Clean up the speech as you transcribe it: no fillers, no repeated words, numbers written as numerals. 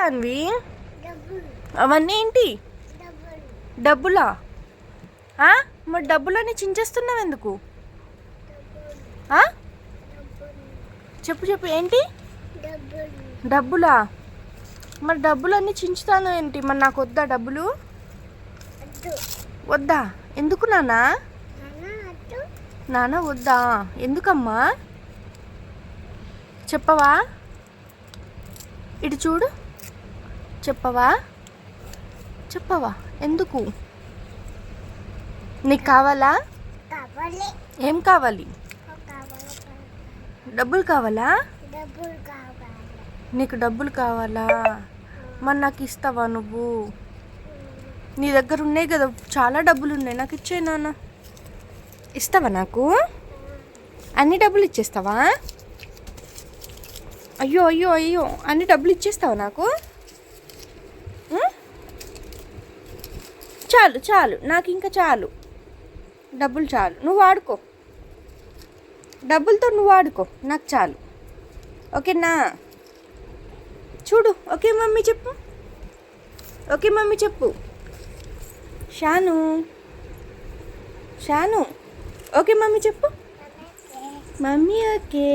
అన్వి అవన్నీ ఏంటి? డబ్బులా? మరి డబ్బులని చించేస్తున్నావు ఎందుకు? చెప్పు చెప్పు, ఏంటి డబ్బులా? మరి డబ్బులన్నీ చించుతాను ఏంటి? మరి నాకు వద్దా డబ్బులు? వద్దా? ఎందుకు నాన్న? నాన్న వద్దా? ఎందుకమ్మా చెప్పవా? ఇటు చూడు, చెప్పవా? చెప్పవా ఎందుకు? నీకు కావాలా? ఏం కావాలి? డబ్బులు కావాలా? నీకు డబ్బులు కావాలా? మరి నాకు ఇస్తావా నువ్వు? నీ దగ్గర ఉన్నాయి కదా, చాలా డబ్బులు ఉన్నాయి, నాకు ఇచ్చే నాన్న. ఇస్తావా నాకు? అన్ని డబ్బులు ఇచ్చేస్తావా? అయ్యో అయ్యో అయ్యో, అన్ని డబ్బులు ఇచ్చేస్తావా నాకు? చాలు చాలు, నాకు ఇంకా చాలు, డబ్బులు చాలు, నువ్వు వాడుకో, డబ్బులతో నువ్వు వాడుకో, నాకు చాలు. ఓకేనా? చూడు, ఓకే మమ్మీ చెప్పు, ఓకే మమ్మీ చెప్పు. షాను షాను ఓకే మమ్మీ చెప్పు. Mummy okay.